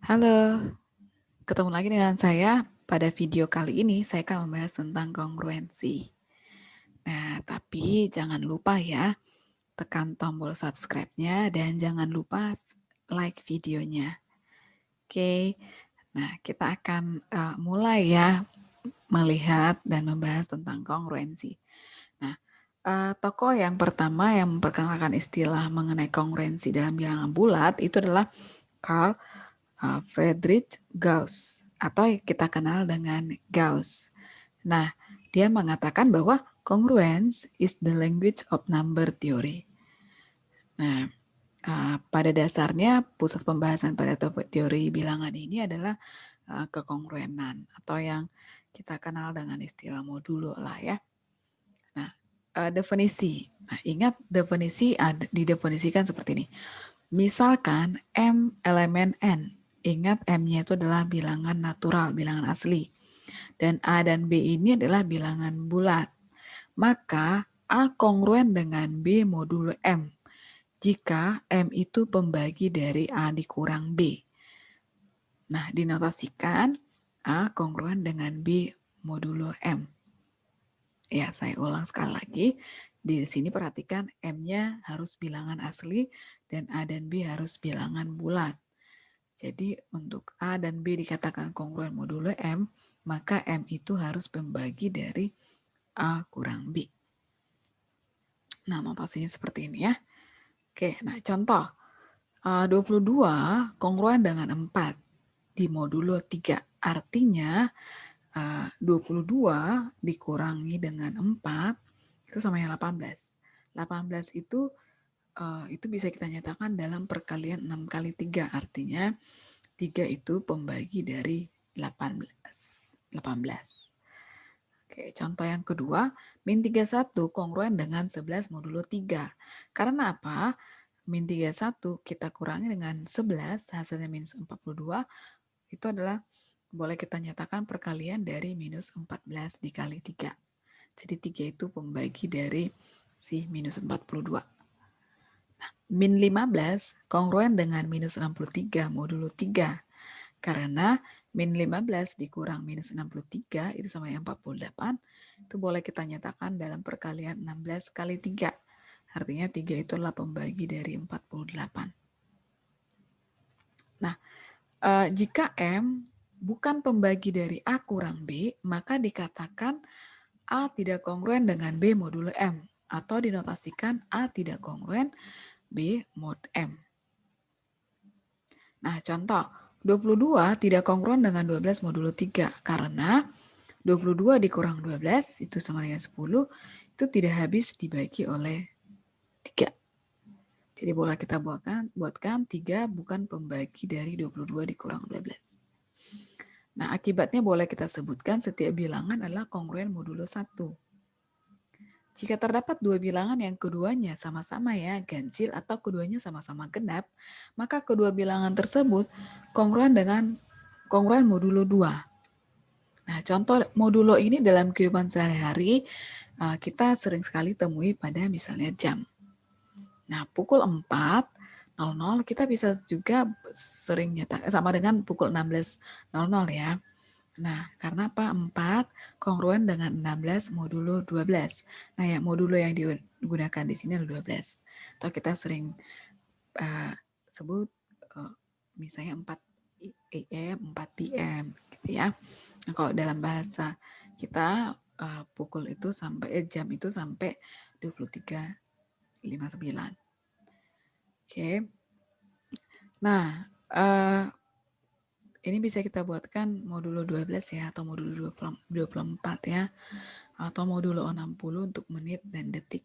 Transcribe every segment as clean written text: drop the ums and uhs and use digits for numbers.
Halo, ketemu lagi dengan saya. Pada video kali ini saya akan membahas tentang kongruensi. Nah, tapi jangan lupa ya, tekan tombol subscribe-nya dan jangan lupa like videonya. Oke, nah kita akan mulai ya melihat dan membahas tentang kongruensi. Nah, tokoh yang pertama yang memperkenalkan istilah mengenai kongruensi dalam bilangan bulat itu adalah Carl Friedrich Gauss atau kita kenal dengan Gauss. Nah, dia mengatakan bahwa congruence is the language of number theory. Nah, pada dasarnya pusat pembahasan pada teori bilangan ini adalah kekongruenan atau yang kita kenal dengan istilah modulo lah ya. Nah, definisi. Nah, ingat definisi didefinisikan seperti ini. Misalkan M elemen N. Ingat M-nya itu adalah bilangan natural, bilangan asli. Dan A dan B ini adalah bilangan bulat. Maka A kongruen dengan B modulo M. Jika M itu pembagi dari A dikurang B. Nah, dinotasikan A kongruen dengan B modulo M. Ya, saya ulang sekali lagi. Di sini perhatikan M-nya harus bilangan asli dan A dan B harus bilangan bulat. Jadi untuk A dan B dikatakan kongruen modulo M, maka M itu harus pembagi dari A kurang B. Nah, notasinya seperti ini ya. Oke, nah contoh. 22 kongruen dengan 4 di modulo 3. Artinya 22 dikurangi dengan 4 itu sama yang 18. 18 itu bisa kita nyatakan dalam perkalian 6 kali 3. Artinya 3 itu pembagi dari 18. Oke, contoh yang kedua, min 31 kongruen dengan 11 modulo 3. Karena apa? Min 31 kita kurangi dengan 11, hasilnya minus 42, itu adalah boleh kita nyatakan perkalian dari minus 14 dikali 3. Jadi 3 itu pembagi dari si minus 42. Nah, min 15 kongruen dengan minus 63 modulo 3. Karena min 15 dikurang minus 63 itu sama yang 48. Itu boleh kita nyatakan dalam perkalian 16 kali 3. Artinya 3 itu adalah pembagi dari 48. Nah, jika M bukan pembagi dari A kurang B, maka dikatakan A tidak kongruen dengan B modulo M. Atau dinotasikan A tidak kongruen B mod M. Nah, contoh, 22 tidak kongruen dengan 12 modulo 3 karena 22 dikurang 12 itu sama dengan 10, itu tidak habis dibagi oleh 3. Jadi boleh kita buatkan 3 bukan pembagi dari 22 dikurang 12. Nah, akibatnya boleh kita sebutkan setiap bilangan adalah kongruen modulo 1. Jika terdapat dua bilangan yang keduanya sama-sama ya ganjil atau keduanya sama-sama genap, maka kedua bilangan tersebut kongruen dengan kongruen modulo 2. Nah, contoh modulo ini dalam kehidupan sehari-hari kita sering sekali temui pada misalnya jam. Nah, pukul 4.00 kita bisa juga sering nyatakan sama dengan pukul 16.00 ya. Nah, karena apa? 4 kongruen dengan 16 modulo 12. Nah, ya modulo yang digunakan di sini adalah 12. Atau kita sering sebut misalnya 4 AM, 4 PM gitu ya. Nah, kalau dalam bahasa kita pukul itu sampai jam itu sampai 23.59. Oke. Nah, ini bisa kita buatkan modulo 12 ya, atau modulo 24 ya, atau modulo 60 untuk menit dan detik.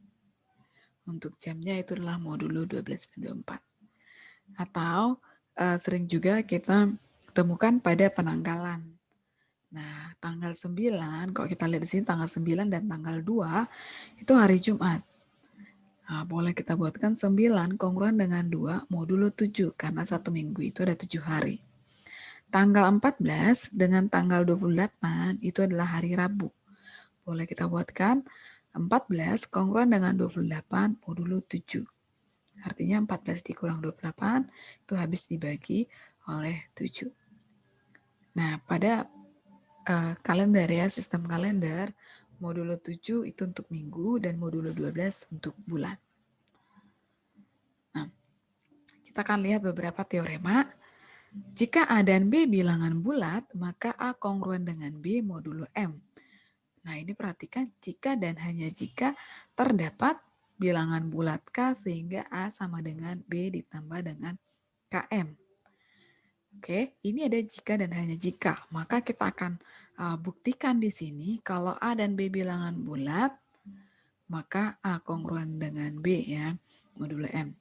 Untuk jamnya itu adalah modulo 12 dan 24. Atau sering juga kita temukan pada penanggalan. Nah, tanggal 9, kalau kita lihat di sini tanggal 9 dan tanggal 2, itu hari Jumat. Nah, boleh kita buatkan 9 kongruen dengan 2 modulo 7, karena 1 minggu itu ada 7 hari. Tanggal 14 dengan tanggal 28 itu adalah hari Rabu. Boleh kita buatkan 14 kongruen dengan 28 modulo 7. Artinya 14 dikurang 28 itu habis dibagi oleh 7. Nah, pada kalender ya, sistem kalender, modulo 7 itu untuk minggu dan modulo 12 untuk bulan. Nah, kita akan lihat beberapa teorema. Jika A dan B bilangan bulat, maka A kongruen dengan B modulo M. Nah, ini perhatikan jika dan hanya jika terdapat bilangan bulat K sehingga A sama dengan B ditambah dengan KM. Oke, ini ada jika dan hanya jika. Maka kita akan buktikan di sini kalau A dan B bilangan bulat, maka A kongruen dengan B ya, modulo M.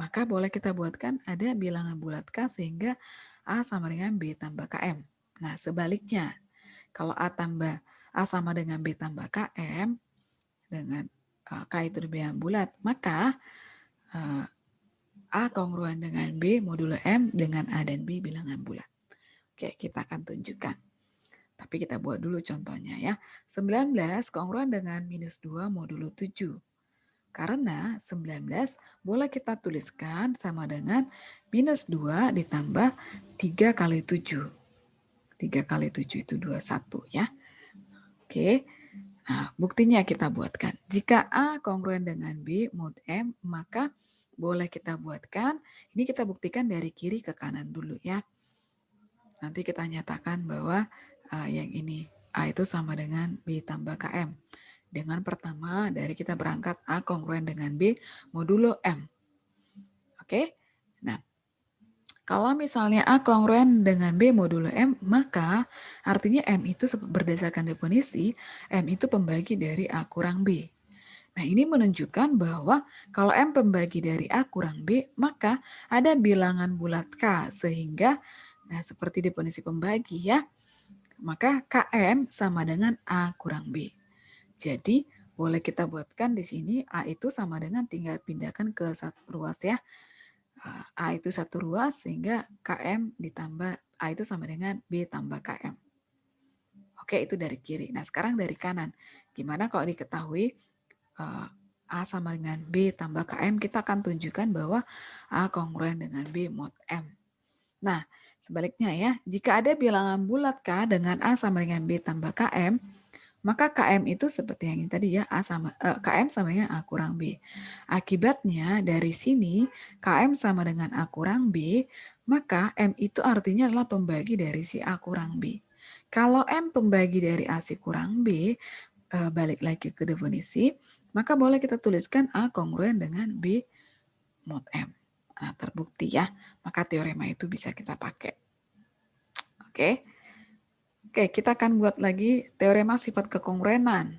Maka boleh kita buatkan ada bilangan bulat K sehingga A sama dengan B tambah KM. Nah, sebaliknya, kalau A sama dengan B tambah KM, dengan K itu bilangan bulat, maka A kongruen dengan B modulo M dengan A dan B bilangan bulat. Oke, kita akan tunjukkan. Tapi kita buat dulu contohnya ya. 19 kongruen dengan minus 2 modulo 7. Karena 19 boleh kita tuliskan sama dengan minus 2 ditambah 3 kali 7. 3 kali 7 itu 21 ya. Oke, nah buktinya kita buatkan. Jika A kongruen dengan B mod M, maka boleh kita buatkan. Ini kita buktikan dari kiri ke kanan dulu ya. Nanti kita nyatakan bahwa yang ini A itu sama dengan B tambah KM. Dengan pertama dari kita berangkat A kongruen dengan B modulo M. Oke, nah kalau misalnya A kongruen dengan B modulo M, maka artinya M itu berdasarkan definisi, M itu pembagi dari A kurang B. Nah, ini menunjukkan bahwa kalau M pembagi dari A kurang B, maka ada bilangan bulat K. Sehingga, nah seperti definisi pembagi ya, maka KM sama dengan A kurang B. Jadi, boleh kita buatkan di sini A itu sama dengan tinggal pindahkan ke satu ruas ya. A itu satu ruas sehingga KM ditambah A itu sama dengan B tambah KM. Oke, itu dari kiri. Nah, sekarang dari kanan. Gimana kalau diketahui A sama dengan B tambah KM, kita akan tunjukkan bahwa A kongruen dengan B mod M. Nah, sebaliknya ya, jika ada bilangan bulat K dengan A sama dengan B tambah KM, maka KM itu seperti yang ini tadi ya, KM sama dengan A kurang B. Akibatnya dari sini, KM sama dengan A kurang B, maka M itu artinya adalah pembagi dari si A kurang B. Kalau M pembagi dari A si kurang B, balik lagi ke definisi, maka boleh kita tuliskan A kongruen dengan B mod M. Nah, terbukti ya, maka teorema itu bisa kita pakai. Oke, kita akan buat lagi teorema sifat kekongruenan.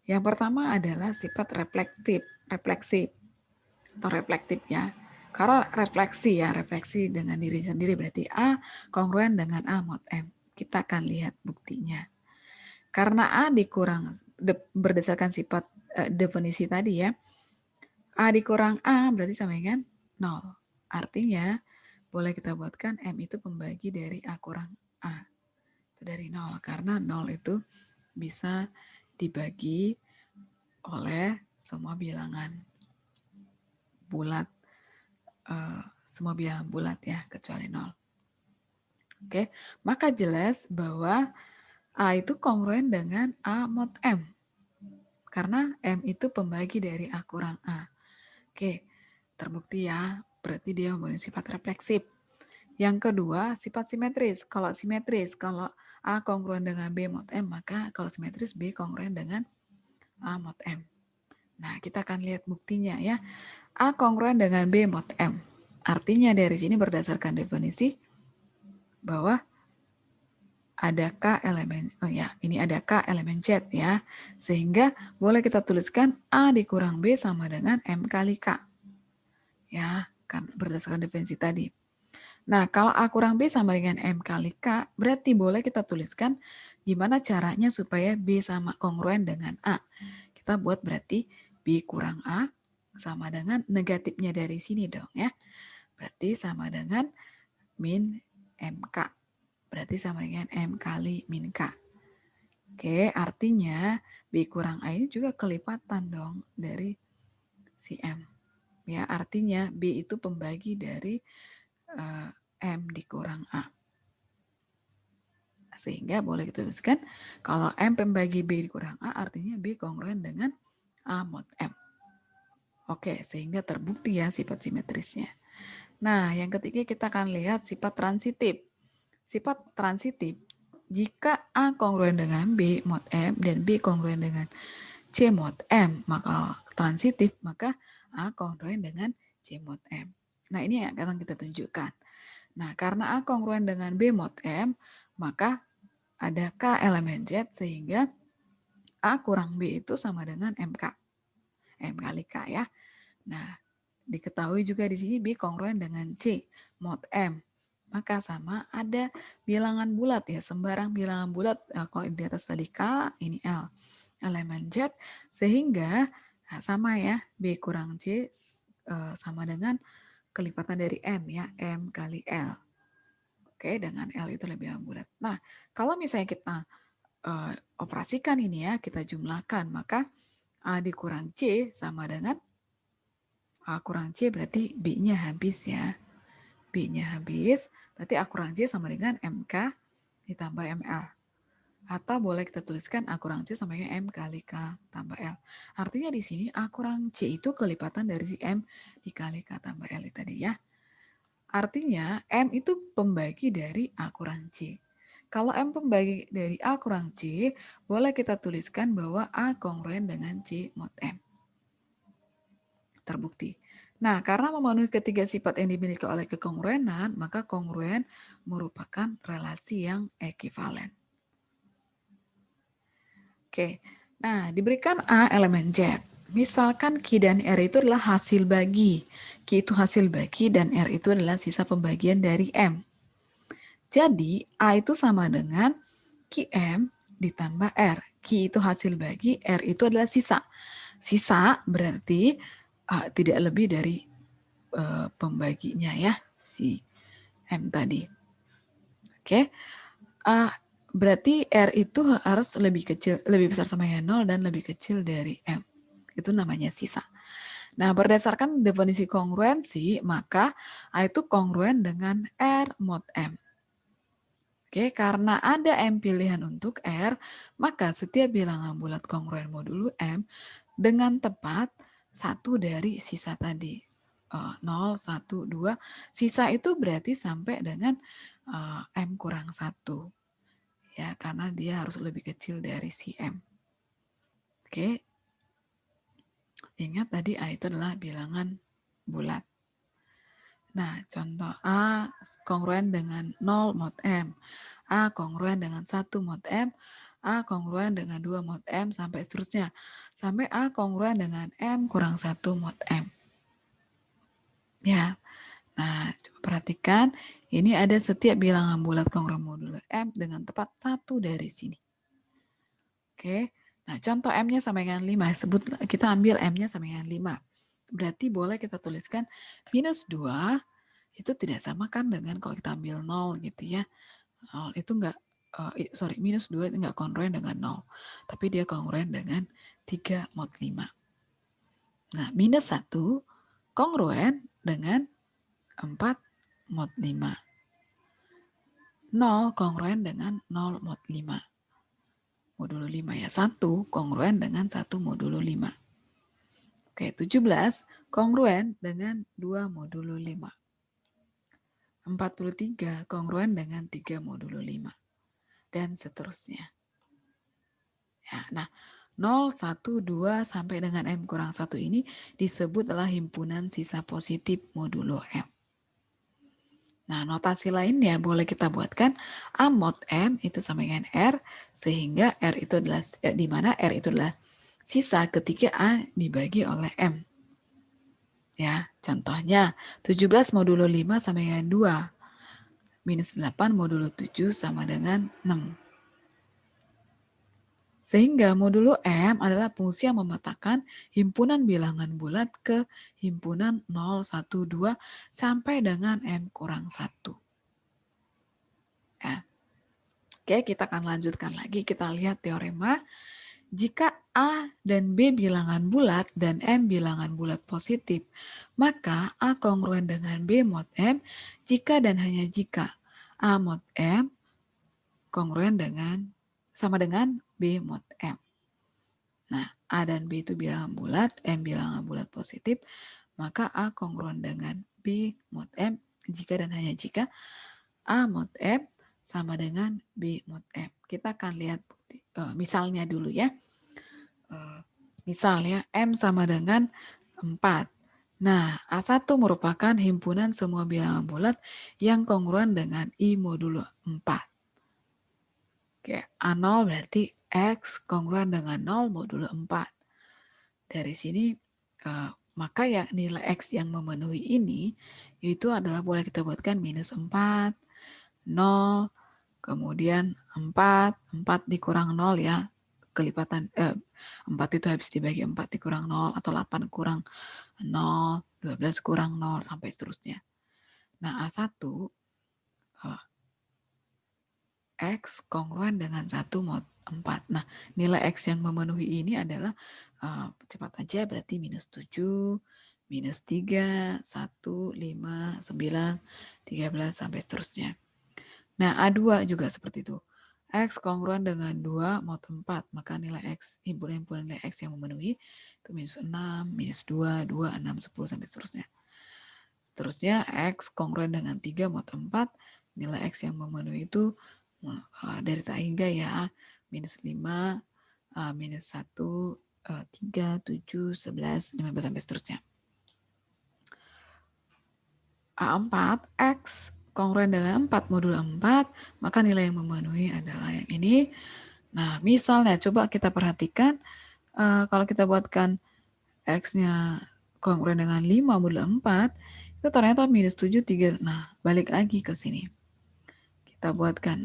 Yang pertama adalah sifat refleksif atau reflektif ya. Karena refleksi dengan diri sendiri berarti A kongruen dengan A mod M. Kita akan lihat buktinya. Karena A dikurang berdasarkan sifat definisi tadi ya, A dikurang A berarti sama dengan 0. Artinya boleh kita buatkan M itu pembagi dari A kurang A. Itu dari 0 karena 0 itu bisa dibagi oleh semua bilangan bulat. Semua bilangan bulat ya kecuali 0. Oke, maka jelas bahwa A itu kongruen dengan A mod M. Karena M itu pembagi dari A kurang A. Oke, terbukti ya, berarti dia mempunyai sifat refleksif. Yang kedua, sifat simetris. Kalau simetris, kalau A kongruen dengan B mod M, maka kalau simetris B kongruen dengan A mod M. Nah, kita akan lihat buktinya ya. A kongruen dengan B mod M. Artinya dari sini berdasarkan definisi bahwa ada K elemen, ini ada K elemen Z ya. Sehingga boleh kita tuliskan A dikurang B sama dengan M kali K. Ya, kan berdasarkan definisi tadi. Nah, kalau A kurang B sama dengan M kali K, berarti boleh kita tuliskan gimana caranya supaya B sama kongruen dengan A. Kita buat berarti B kurang A sama dengan negatifnya dari sini dong ya. Berarti sama dengan min MK. Berarti sama dengan M kali min K. Oke, artinya B kurang A ini juga kelipatan dong dari si M. Ya, artinya B itu pembagi dari M dikurang A. Sehingga boleh kita tuliskan kalau M pembagi B dikurang A artinya B kongruen dengan A mod M. Oke, sehingga terbukti ya sifat simetrisnya. Nah, yang ketiga kita akan lihat sifat transitif. Sifat transitif, jika A kongruen dengan B mod M dan B kongruen dengan C mod M, maka transitif, maka A kongruen dengan C mod M. Nah, ini yang akan kita tunjukkan. Nah, karena A kongruen dengan B mod M, maka ada K elemen Z, sehingga A kurang B itu sama dengan MK. M kali K ya. Nah, diketahui juga di sini B kongruen dengan C mod M. Maka sama ada bilangan bulat ya, sembarang bilangan bulat, kalau di atas tadi K, ini L. Elemen Z, sehingga sama ya, B kurang C sama dengan kelipatan dari M ya, M kali L. Oke, dengan L itu lebih bulat. Nah, kalau misalnya kita operasikan ini ya, kita jumlahkan, maka A dikurang C sama dengan A kurang C berarti B-nya habis ya. B-nya habis, berarti A kurang C sama dengan MK ditambah ML. Atau boleh kita tuliskan A kurang C sama dengan M kali K tambah L. Artinya di sini A kurang C itu kelipatan dari si M dikali K tambah L tadi ya. Artinya M itu pembagi dari A kurang C. Kalau M pembagi dari A kurang C, boleh kita tuliskan bahwa A kongruen dengan C mod M. Terbukti. Nah, karena memenuhi ketiga sifat yang dimiliki oleh kekongruenan, maka kongruen merupakan relasi yang ekivalen. Oke, nah diberikan A elemen Z. Misalkan Q dan R itu adalah hasil bagi. Q itu hasil bagi dan R itu adalah sisa pembagian dari M. Jadi A itu sama dengan QM ditambah R. Q itu hasil bagi, R itu adalah sisa. Sisa berarti tidak lebih dari pembaginya ya, si M tadi. Oke, berarti R itu harus lebih kecil, lebih besar sama yang 0 dan lebih kecil dari M. Itu namanya sisa. Nah, berdasarkan definisi kongruensi, maka A itu kongruen dengan R mod M. Oke, karena ada M pilihan untuk R, maka setiap bilangan bulat kongruen modulo M dengan tepat satu dari sisa tadi. 0, 1, 2. Sisa itu berarti sampai dengan M kurang 1. Ya, karena dia harus lebih kecil dari si M. Oke. Ingat tadi A itu adalah bilangan bulat. Nah, contoh A kongruen dengan 0 mod M. A kongruen dengan 1 mod M. A kongruen dengan 2 mod M, sampai seterusnya. Sampai A kongruen dengan M kurang 1 mod M. Ya, nah coba perhatikan. Ini ada setiap bilangan bulat kongruen modulo M dengan tepat satu dari sini. Oke, nah contoh M-nya sama dengan 5. Sebut, kita ambil M-nya sama dengan 5. Berarti boleh kita tuliskan minus 2 itu tidak sama kan dengan kalau kita ambil 0 gitu ya. 0 itu enggak, minus 2 itu enggak kongruen dengan 0. Tapi dia kongruen dengan 3 mod 5. Nah, minus 1 kongruen dengan 4 mod 5. 0 kongruen dengan 0 mod 5. Modulo 5 ya. 1 kongruen dengan 1 modulo 5. Oke, 17 kongruen dengan 2 modulo 5. 43 kongruen dengan 3 modulo 5. Dan seterusnya. Ya, nah, 0, 1, 2 sampai dengan M kurang 1 ini disebut adalah himpunan sisa positif modulo M. Nah, notasi lainnya boleh kita buatkan A mod M itu sama dengan R, sehingga R itu adalah, di mana R itu adalah sisa ketika A dibagi oleh M. Ya, contohnya 17 modulo 5 sama dengan 2. Minus 8 modulo 7 sama dengan 6. Sehingga modulo M adalah fungsi yang memetakan himpunan bilangan bulat ke himpunan 0, 1, 2 sampai dengan M kurang 1. Ya. Oke, kita akan lanjutkan lagi. Kita lihat teorema Jika A dan B bilangan bulat dan M bilangan bulat positif, maka A kongruen dengan B mod M jika dan hanya jika A mod M kongruen sama dengan B mod M. Nah, A dan B itu bilangan bulat, M bilangan bulat positif, maka A kongruen dengan B mod M jika dan hanya jika A mod M sama dengan B mod M. Kita akan lihat misalnya dulu ya. Misalnya M sama dengan 4. Nah, A1 merupakan himpunan semua bilangan bulat yang kongruen dengan I modulo 4. Oke, A0 berarti X kongruen dengan 0 modulo 4. Dari sini, maka ya nilai X yang memenuhi ini, itu adalah boleh kita buatkan minus 4, 0, kemudian 4 dikurang 0 ya, kelipatan 4 itu habis dibagi 4 dikurang 0 atau 8 kurang 0, 12 kurang 0 sampai seterusnya. Nah, A1 X kongruen dengan 1 mod 4. Nah, nilai X yang memenuhi ini adalah cepat aja berarti minus 7, minus 3, 1, 5, 9, 13 sampai seterusnya. Nah, A2 juga seperti itu. X kongruen dengan 2 mod 4, maka nilai X, himpunan nilai X yang memenuhi itu minus 6, minus 2, 2, 6, 10, sampai seterusnya. Terusnya X kongruen dengan 3 mod 4, nilai X yang memenuhi itu dari tak hingga ya, minus 5, minus 1, 3, 7, 11, 15, sampai seterusnya. A4, X kongruen dengan 4 modul 4, maka nilai yang memenuhi adalah yang ini. Nah, misalnya coba kita perhatikan, kalau kita buatkan X-nya kongruen dengan 5 modul 4, itu ternyata minus 7, 3. Nah, balik lagi ke sini. Kita buatkan,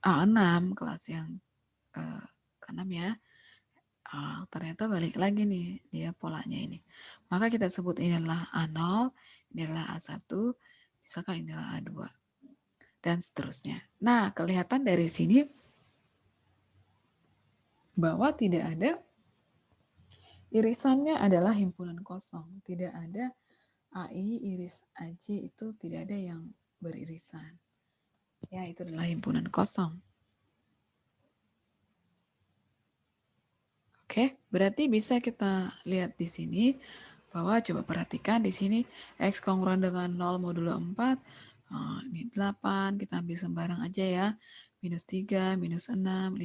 A6, kelas yang ke-6 ya. Ternyata balik lagi nih dia polanya ini. Maka kita sebut ini adalah A0, ini adalah A1, misalkan ini adalah A2, dan seterusnya. Nah, kelihatan dari sini bahwa tidak ada irisannya adalah himpunan kosong. Tidak ada AI, iris AC itu tidak ada yang beririsan. Ya, itu adalah himpunan kosong. Oke, berarti bisa kita lihat di sini bahwa coba perhatikan di sini X kongruen dengan 0 modulo 4, ini 8, kita ambil sembarang aja ya, minus 3, minus 6, 15.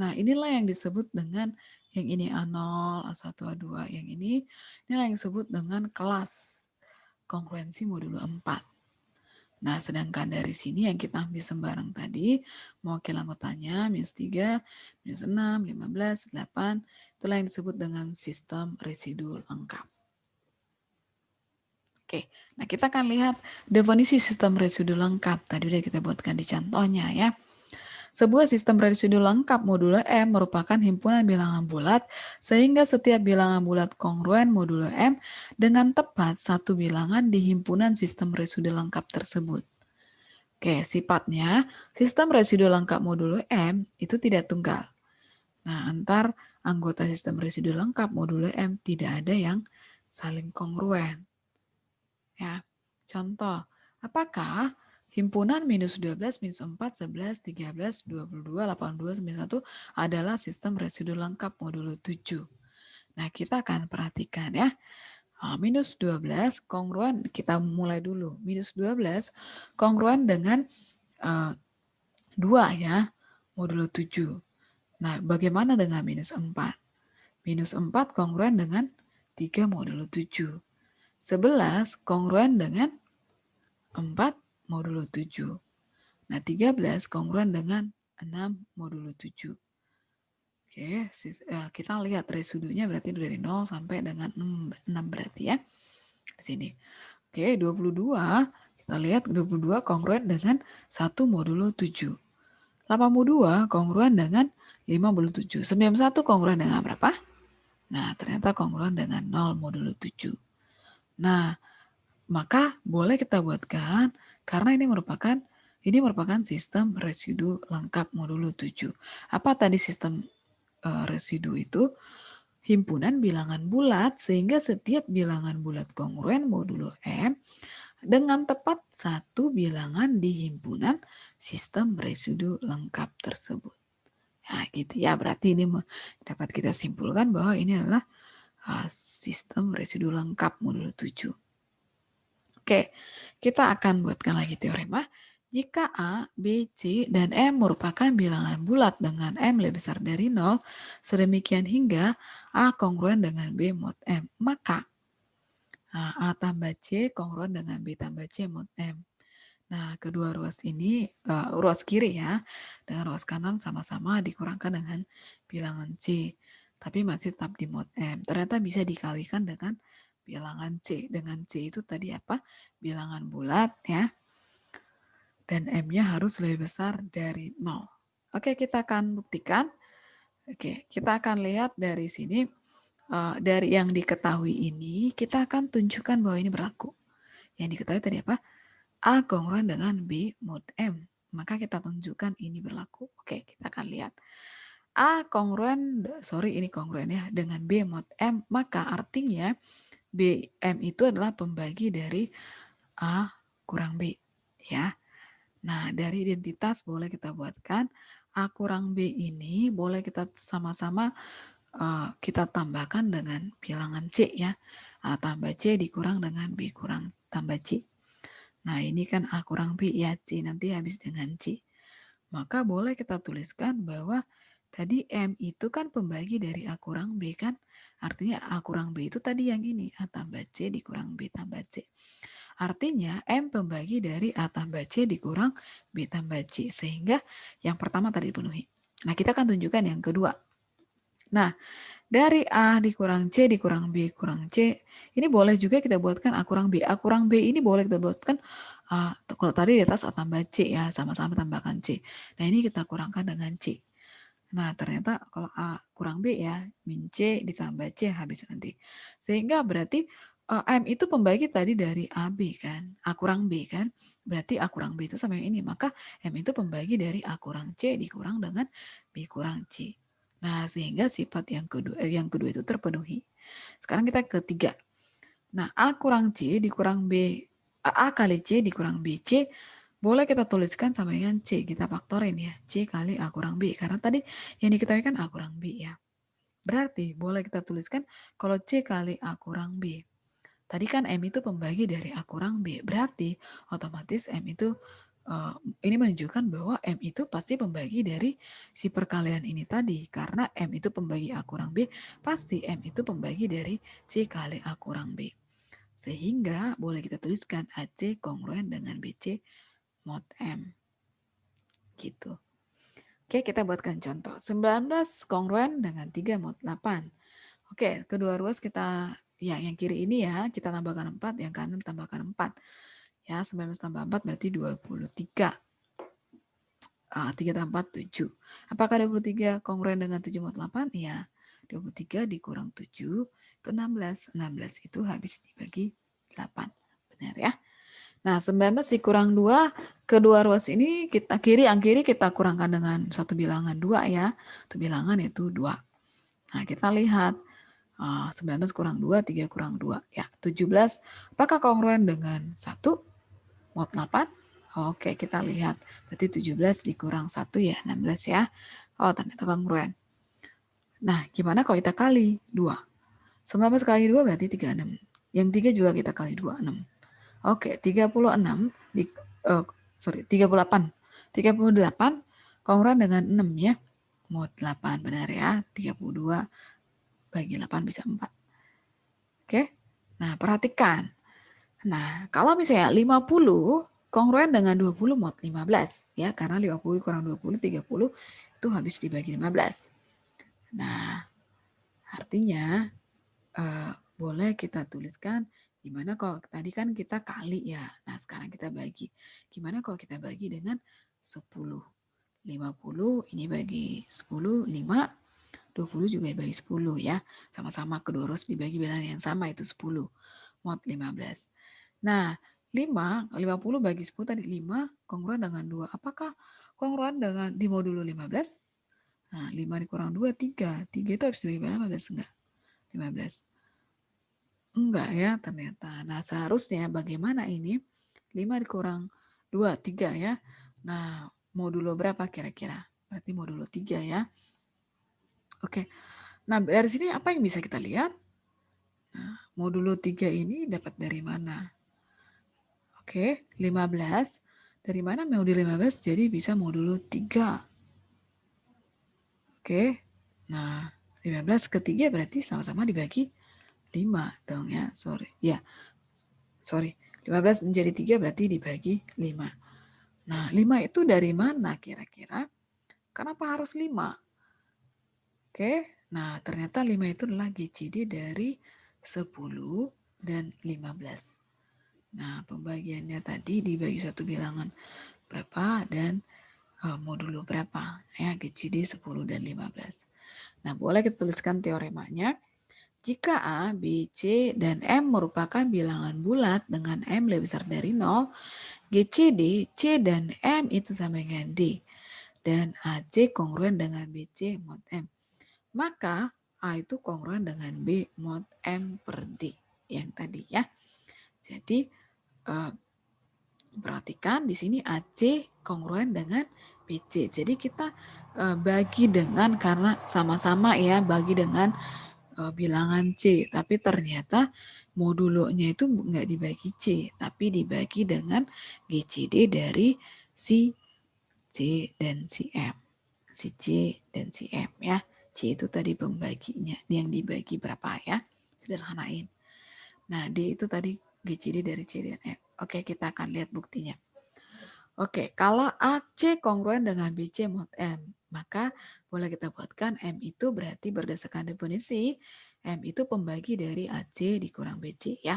Nah, inilah yang disebut dengan yang ini A0, A1, A2, yang inilah yang disebut dengan kelas kongruensi modulo 4. Nah, sedangkan dari sini yang kita ambil sembarang tadi, mewakili anggotanya, minus 3, minus 6, 15, 8, itulah yang disebut dengan sistem residu lengkap. Oke, nah kita akan lihat definisi sistem residu lengkap. Tadi udah kita buatkan di contohnya ya. Sebuah sistem residu lengkap modulo M merupakan himpunan bilangan bulat sehingga setiap bilangan bulat kongruen modulo M dengan tepat satu bilangan di himpunan sistem residu lengkap tersebut. Oke, sifatnya sistem residu lengkap modulo M itu tidak tunggal. Nah, antar anggota sistem residu lengkap modulo M tidak ada yang saling kongruen. Ya, contoh, apakah himpunan minus 12, minus 4, 11, 13, 22, 82, 91 adalah sistem residu lengkap modulo 7? Nah, kita akan perhatikan ya. Minus 12 kongruen, kita mulai dulu. Minus 12 kongruen dengan 2 ya, modulo 7. Nah, bagaimana dengan minus 4? Minus 4 kongruen dengan 3 modulo 7. 11 kongruen dengan 4 modulo 7. Nah, 13 kongruen dengan 6 modulo 7. Oke, kita lihat residunya berarti dari 0 sampai dengan 6 berarti ya. Di sini. Oke, 22, kita lihat 22 kongruen dengan 1 modulo 7. 82 kongruen dengan 5 modulo 7. 91 kongruen dengan berapa? Nah, ternyata kongruen dengan 0 modulo 7. Nah, maka boleh kita buatkan karena ini merupakan Ini merupakan sistem residu lengkap modulo 7. Apa tadi sistem residu itu? Himpunan bilangan bulat sehingga setiap bilangan bulat kongruen modulo M dengan tepat satu bilangan di himpunan sistem residu lengkap tersebut. Nah, gitu ya. Berarti ini dapat kita simpulkan bahwa ini adalah sistem residu lengkap modulo 7. Oke, kita akan buatkan lagi teorema. Jika A, B, C, dan M merupakan bilangan bulat dengan M lebih besar dari 0, sedemikian hingga A kongruen dengan B mod M, maka A tambah C kongruen dengan B tambah C mod M. Nah, kedua ruas ini, ruas kiri ya, dengan ruas kanan sama-sama dikurangkan dengan bilangan C. Tapi masih tetap di mod M. Ternyata bisa dikalikan dengan bilangan C. Dengan C itu tadi apa? Bilangan bulat ya. Dan M-nya harus lebih besar dari 0. Oke, kita akan buktikan. Oke, kita akan lihat dari sini. Dari yang diketahui ini, kita akan tunjukkan bahwa ini berlaku. Yang diketahui tadi apa? A kongruen dengan B mod M. Maka kita tunjukkan ini berlaku. Oke, kita akan lihat. A kongruen, ini kongruen ya, dengan B mod M. Maka artinya B M itu adalah pembagi dari A kurang B. Ya. Nah, dari identitas boleh kita buatkan A kurang B ini boleh kita sama-sama kita tambahkan dengan bilangan C ya. A tambah C dikurang dengan B kurang tambah C. Nah, ini kan A kurang B ya, C nanti habis dengan C. Maka boleh kita tuliskan bahwa tadi M itu kan pembagi dari A kurang B kan. Artinya A kurang B itu tadi yang ini, A tambah C dikurang B tambah C. Artinya M pembagi dari A tambah C dikurang B tambah C. Sehingga yang pertama tadi dipenuhi. Nah, kita akan tunjukkan yang kedua. Nah, dari A dikurang C dikurang B kurang C, ini boleh juga kita buatkan A kurang B. A kurang B ini boleh kita buatkan, kalau tadi di atas A tambah C ya, sama-sama tambahkan C. Nah, ini kita kurangkan dengan C. Nah, ternyata kalau A kurang B ya, min C ditambah C habis nanti. Sehingga berarti M itu pembagi tadi dari AB kan, A kurang B kan. Berarti A kurang B itu sama yang ini. Maka M itu pembagi dari A kurang C dikurang dengan B kurang C. Nah, sehingga sifat yang kedua itu terpenuhi. Sekarang kita ketiga. Nah, A kurang C dikurang B, A kali C dikurang BC, boleh kita tuliskan sama dengan C, kita faktorin ya, C kali A kurang B, karena tadi yang diketahui kan A kurang B ya. Berarti boleh kita tuliskan kalau C kali A kurang B. Tadi kan M itu pembagi dari A kurang B, berarti otomatis M itu, ini menunjukkan bahwa M itu pasti pembagi dari si perkalian ini tadi, karena M itu pembagi A kurang B, pasti M itu pembagi dari C kali A kurang B. Sehingga boleh kita tuliskan AC kongruen dengan BC mod M. Gitu. Oke, kita buatkan contoh. 19 kongruen dengan 3 mod 8. Oke, kedua ruas kita, ya yang kiri ini ya, kita tambahkan 4, yang kanan tambahkan 4. Ya, 19 tambah 4 berarti 23. 3 tambah 4, 7. Apakah 23 kongruen dengan 7 mod 8? Ya, 23 dikurang 7, itu 16. 16 itu habis dibagi 8. Benar ya? Nah, 19 dikurang 2, kedua ruas ini kita yang kiri kita kurangkan dengan satu bilangan 2 ya. Satu bilangan yaitu 2. Nah, kita lihat 19 kurang 2, 3 kurang 2. Ya, 17. Apakah kongruen dengan 1 mod 8? Oke, kita lihat. Berarti 17 dikurang 1 ya, 16 ya. Oh, ternyata kongruen. Nah, gimana kalau kita kali 2? 19 kali 2 berarti 36. Yang 3 juga kita kali 2, 6. Oke, 36 38. 38 kongruen dengan 6 ya. Mod 8 benar ya. 32 bagi 8 bisa 4. Oke. Nah, perhatikan. Nah, kalau misalnya 50 kongruen dengan 20 mod 15 ya, karena 50 kurang 20 30 itu habis dibagi 15. Nah, artinya boleh kita tuliskan gimana kalau tadi kan kita kali ya. Nah, sekarang kita bagi. Gimana kalau kita bagi dengan 10? 50 ini bagi 10, 5. 20 juga dibagi 10 ya. Sama-sama kedua ruas dibagi bilangan yang sama itu 10. Mod 15. Nah, 50 bagi 10 tadi 5 kongruen dengan 2. Apakah kongruen dengan di modulo 15? Nah, 5 dikurang 2, 3. 3 itu harus dibagi 15, enggak? 15. Enggak ya ternyata. Nah, seharusnya bagaimana ini? 5 dikurang 2, 3 ya. Nah, modulo berapa kira-kira? Berarti modulo 3 ya. Oke. Nah, dari sini apa yang bisa kita lihat? Nah, modulo 3 ini dapat dari mana? Oke, 15. Dari mana modulo 15? Jadi bisa modulo 3. Oke. Nah, 15 ke 3 berarti sama-sama dibagi 5 dong ya. Sorry. 15 menjadi 3 berarti dibagi 5. Nah, 5 itu dari mana kira-kira? Kenapa harus 5? Oke, nah ternyata 5 itu adalah GCD dari 10 dan 15. Nah, pembagiannya tadi dibagi satu bilangan berapa dan modulo berapa. Ya, GCD 10 dan 15. Nah, boleh kita tuliskan teoremanya. Jika A, B, C, dan M merupakan bilangan bulat dengan M lebih besar dari 0, GCD, C dan M itu sama dengan D. Dan AC kongruen dengan BC mod M. Maka A itu kongruen dengan B mod M per D. Yang tadi ya. Jadi perhatikan di sini AC kongruen dengan BC. Jadi kita bagi dengan, karena sama-sama ya, bagi dengan bilangan C, tapi ternyata modulonya itu nggak dibagi C, tapi dibagi dengan GCD dari si C dan si M. Si C dan si M ya. C itu tadi pembaginya, yang dibagi berapa ya, sederhanain. Nah, D itu tadi GCD dari C dan M. Oke, kita akan lihat buktinya. Oke, kalau AC kongruen dengan BC mod M, maka boleh kita buatkan M itu berarti berdasarkan definisi, M itu pembagi dari AC dikurang BC ya.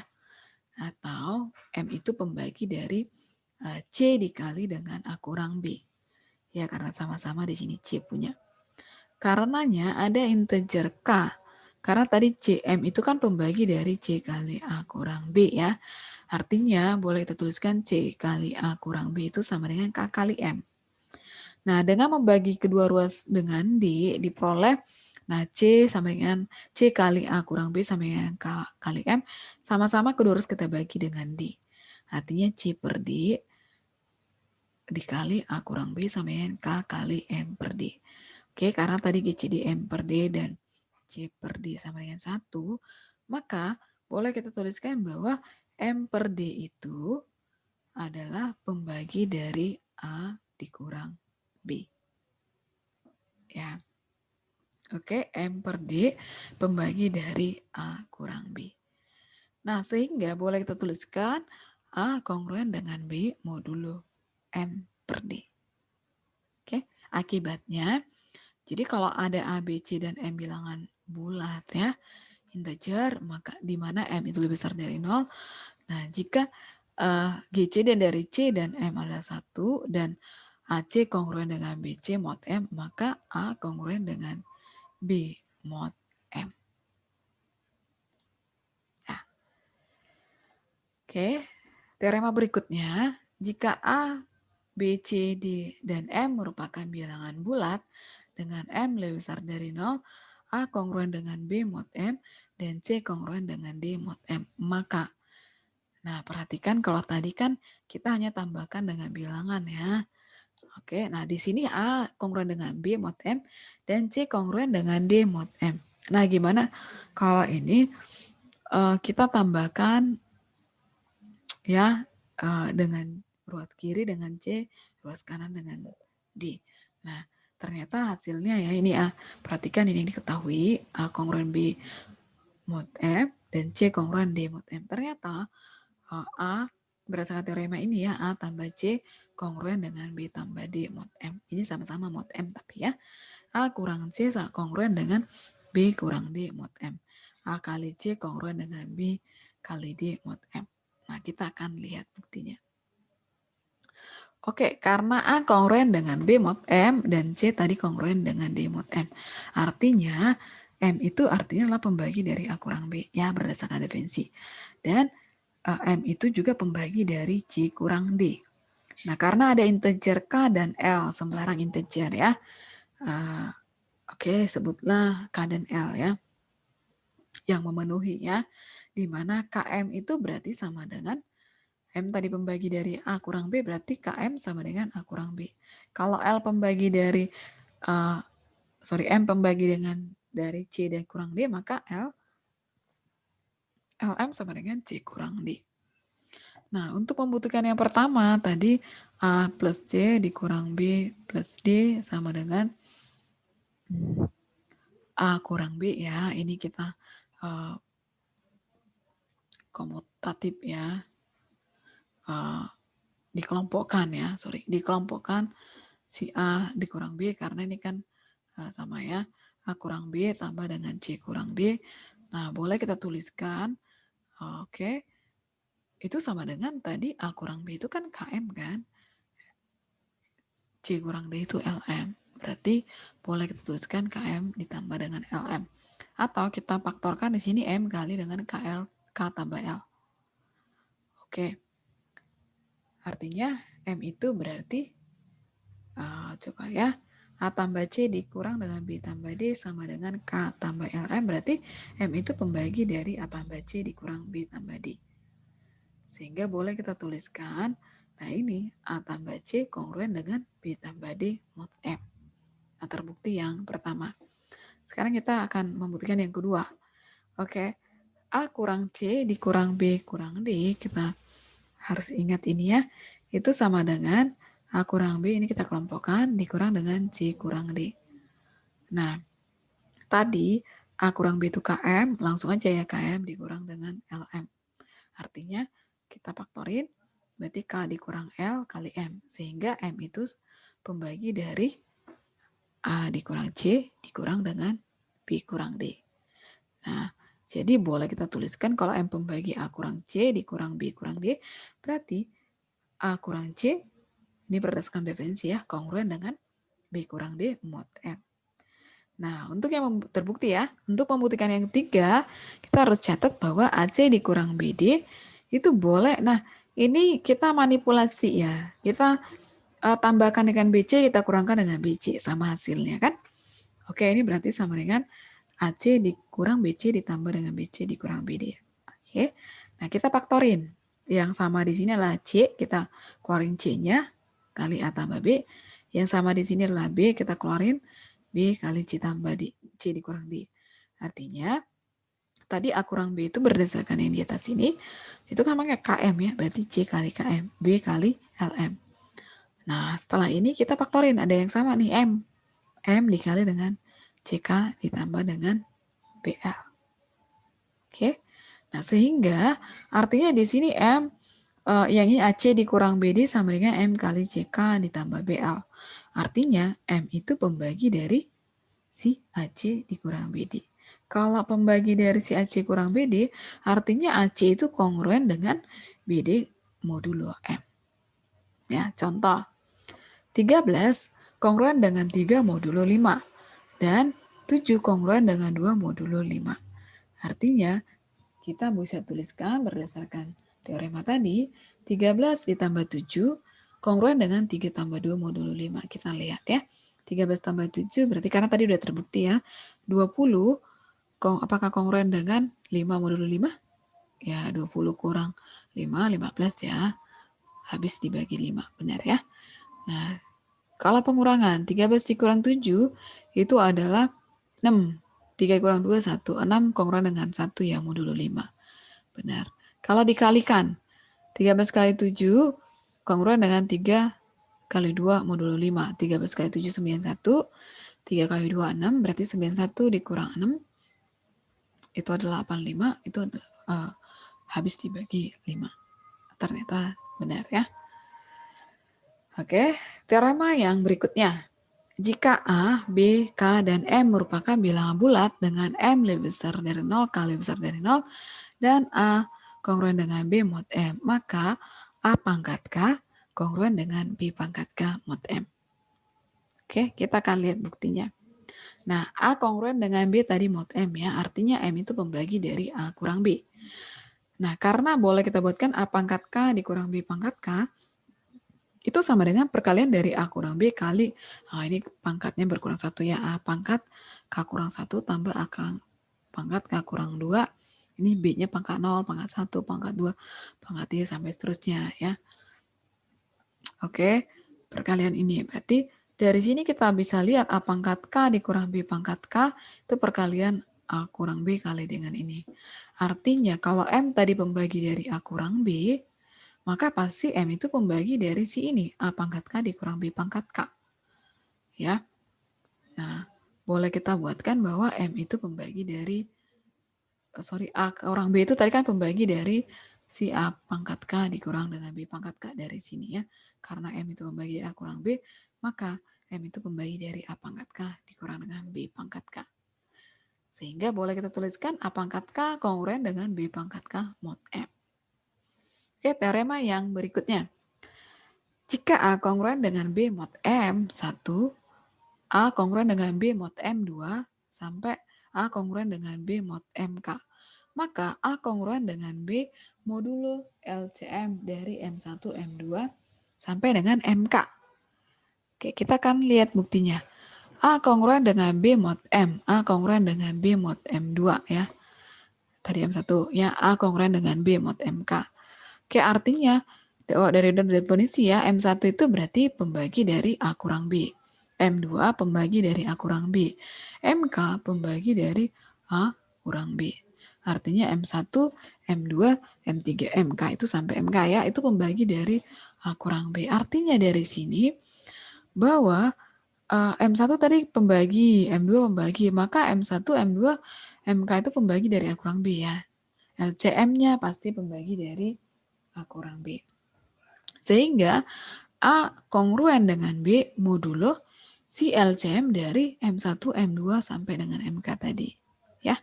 Atau M itu pembagi dari C dikali dengan A kurang B. Ya, karena sama-sama di sini C punya. Karenanya ada integer K. Karena tadi CM itu kan pembagi dari C kali A kurang B ya. Artinya boleh kita tuliskan C kali A kurang B itu sama dengan K kali M. Nah, dengan membagi kedua ruas dengan D, diperoleh, nah C sama dengan C kali A kurang B sama dengan K kali M, sama-sama kedua ruas kita bagi dengan D. Artinya C per D dikali A kurang B sama dengan K kali M per D. Oke, karena tadi GCD M per D dan C per D sama dengan 1, maka boleh kita tuliskan bahwa M per D itu adalah pembagi dari A dikurang B. Ya. Oke, M per D pembagi dari A kurang B. Nah, sehingga boleh kita tuliskan A kongruen dengan B modulo M per D. Oke, akibatnya, jadi kalau ada A, B, C, dan M bilangan bulat ya, integer, maka di mana M itu lebih besar dari 0. Nah, jika GCD dari C dan M adalah 1 dan AC kongruen dengan BC mod M, maka A kongruen dengan B mod M. Nah. Oke, teorema berikutnya, jika A, B, C, D, dan M merupakan bilangan bulat dengan M lebih besar dari 0, A kongruen dengan B mod M, dan C kongruen dengan D mod M. Maka, nah perhatikan kalau tadi kan kita hanya tambahkan dengan bilangan ya. Oke, nah di sini A kongruen dengan B mod M, dan C kongruen dengan D mod M. Nah gimana kalau ini kita tambahkan ya dengan ruas kiri dengan C, ruas kanan dengan D. Nah, ternyata hasilnya ya ini A. Perhatikan ini diketahui A kongruen B mod M dan C kongruen D mod M. Ternyata A berdasarkan teorema ini ya, A tambah C kongruen dengan B tambah D mod M. Ini sama-sama mod M tapi ya. A kurang C kongruen dengan B kurang D mod M. A kali C kongruen dengan B kali D mod M. Nah, kita akan lihat buktinya. Oke, karena A kongruen dengan B mod M dan C tadi kongruen dengan D mod M. Artinya, M itu artinya adalah pembagi dari A kurang B ya berdasarkan definisi. Dan M itu juga pembagi dari C kurang D. Nah, karena ada integer K dan L, sembarang integer ya. Oke, sebutlah K dan L ya. Yang memenuhi ya. Di mana KM itu berarti sama dengan M tadi pembagi dari A kurang B, berarti KM sama dengan A kurang B. Kalau L pembagi dari, M pembagi dengan dari C dan kurang D, maka LM sama dengan C kurang D. Nah, untuk membuktikan yang pertama, tadi A plus C dikurang B plus D sama dengan A kurang B ya. Ini kita komutatif ya. Dikelompokkan ya, dikelompokkan si A dikurang B karena ini kan sama ya. A kurang B tambah dengan C kurang D. Nah, boleh kita tuliskan, oke, itu sama dengan tadi A kurang B itu kan KM kan. C kurang D itu LM. Berarti boleh kita tuliskan KM ditambah dengan LM. Atau kita faktorkan di sini M kali dengan KL, K tambah L. Oke. Artinya M itu berarti, coba ya, A tambah C dikurang dengan B tambah D sama dengan K tambah LM. Berarti M itu pembagi dari A tambah C dikurang B tambah D. Sehingga boleh kita tuliskan, nah ini A tambah C kongruen dengan B tambah D mod M. Nah, terbukti yang pertama. Sekarang kita akan membuktikan yang kedua. Oke, A kurang C dikurang B kurang D, kita harus ingat ini ya, itu sama dengan A kurang B, ini kita kelompokkan, dikurang dengan C kurang D. Nah, tadi A kurang B itu KM, langsung aja ya KM dikurang dengan LM. Artinya kita faktorin, berarti K dikurang L kali M. Sehingga M itu pembagi dari A dikurang C dikurang dengan B kurang D. Nah, jadi boleh kita tuliskan kalau M pembagi A kurang C dikurang B kurang D, berarti A kurang C, ini berdasarkan definisi ya, kongruen dengan B kurang D mod M. Nah, untuk yang terbukti ya, untuk membuktikan yang ketiga, kita harus catat bahwa AC dikurang BD itu boleh. Nah, ini kita manipulasi ya. Kita tambahkan dengan BC, kita kurangkan dengan BC, sama hasilnya kan. Oke, ini berarti sama dengan AC dikurang BC ditambah dengan BC dikurang BD. Oke, nah kita faktorin. Yang sama di sini adalah C, kita keluarin C-nya, kali A tambah B. Yang sama di sini adalah B, kita keluarin B kali C tambah D, C dikurang D. Artinya, tadi A kurang B itu berdasarkan yang di atas ini, itu kan namanya KM ya, berarti C kali KM, B kali LM. Nah, setelah ini kita faktorin, ada yang sama nih, M. M dikali dengan CK ditambah dengan BL. Oke, nah sehingga artinya di sini M, yang ini AC dikurang BD sama dengan M kali CK ditambah BL. Artinya M itu pembagi dari si AC dikurang BD. Kalau pembagi dari si AC kurang BD, artinya AC itu kongruen dengan BD modulo M. Ya, contoh. 13 kongruen dengan 3 modulo 5. Dan 7 kongruen dengan 2 modulo 5. Artinya, kita bisa tuliskan berdasarkan teorema tadi, 13 ditambah 7 kongruen dengan 3 tambah 2 modulo 5. Kita lihat ya. 13 tambah 7 berarti karena tadi udah terbukti ya. 20 apakah kongruen dengan 5 modulo 5? Ya 20 kurang 5, 15 ya. Habis dibagi 5, benar ya. Nah, kalau pengurangan 13 dikurang 7 itu adalah 6. 3 kurang 2, 1. 6 kongruen dengan 1 ya modulo 5. Benar. Kalau dikalikan 13 kali 7 kongruen dengan 3 kali 2 modulo 5. 13 kali 7 91. 3 kali 2 6 berarti 91 dikurang 6 itu adalah 85, itu habis dibagi 5. Ternyata benar ya. Oke, teorema yang berikutnya. Jika A, B, K, dan M merupakan bilangan bulat dengan M lebih besar dari 0, K lebih besar dari 0, dan A kongruen dengan B mod M, maka A pangkat K kongruen dengan B pangkat K mod M. Oke, kita akan lihat buktinya. Nah, A kongruen dengan B tadi mod M ya, artinya M itu pembagi dari A kurang B. Nah, karena boleh kita buatkan A pangkat K dikurang B pangkat K, itu sama dengan perkalian dari A kurang B kali, ini pangkatnya berkurang 1 ya, A pangkat K kurang 1 tambah A pangkat K kurang 2, ini B-nya pangkat 0, pangkat 1, pangkat 2, pangkat 3, sampai seterusnya ya. Oke, perkalian ini. Berarti dari sini kita bisa lihat A pangkat K dikurang B pangkat K itu perkalian A kurang B kali dengan ini. Artinya kalau M tadi pembagi dari A kurang B, maka pasti M itu pembagi dari si ini, A pangkat K dikurang B pangkat K. Ya. Nah, boleh kita buatkan bahwa M itu pembagi dari, A kurang B itu tadi kan pembagi dari si A pangkat K dikurang dengan B pangkat K dari sini ya. Karena M itu pembagi dari A kurang B, maka M itu pembagi dari A pangkat K dikurang dengan B pangkat K. Sehingga boleh kita tuliskan A pangkat K kongruen dengan B pangkat K mod M. Oke, teorema yang berikutnya. Jika A kongruen dengan B mod M 1, A kongruen dengan B mod M2, sampai A kongruen dengan B mod MK. Maka A kongruen dengan B modulo LCM dari M1, M2 sampai dengan MK. Oke, kita akan lihat buktinya. A kongruen dengan B mod M, A kongruen dengan B mod M2 ya. Tadi M1 ya, A kongruen dengan B mod MK. Oke, artinya dari definisi ya, M1 itu berarti pembagi dari A kurang B. M2 pembagi dari A kurang B. MK pembagi dari A kurang B. Artinya M1, M2, M3, MK itu sampai MK ya, itu pembagi dari A kurang B. Artinya dari sini bahwa M1 tadi pembagi, M2 pembagi, maka M1, M2, MK itu pembagi dari A kurang B ya. LCM-nya pasti pembagi dari A kurang B. Sehingga A kongruen dengan B modulo si LCM dari M1, M2 sampai dengan MK tadi. Ya,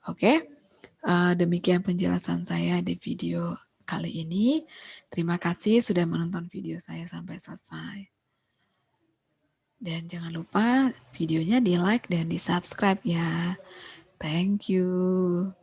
oke. Demikian penjelasan saya di video kali ini. Terima kasih sudah menonton video saya sampai selesai. Dan jangan lupa videonya di like dan di subscribe ya. Thank you.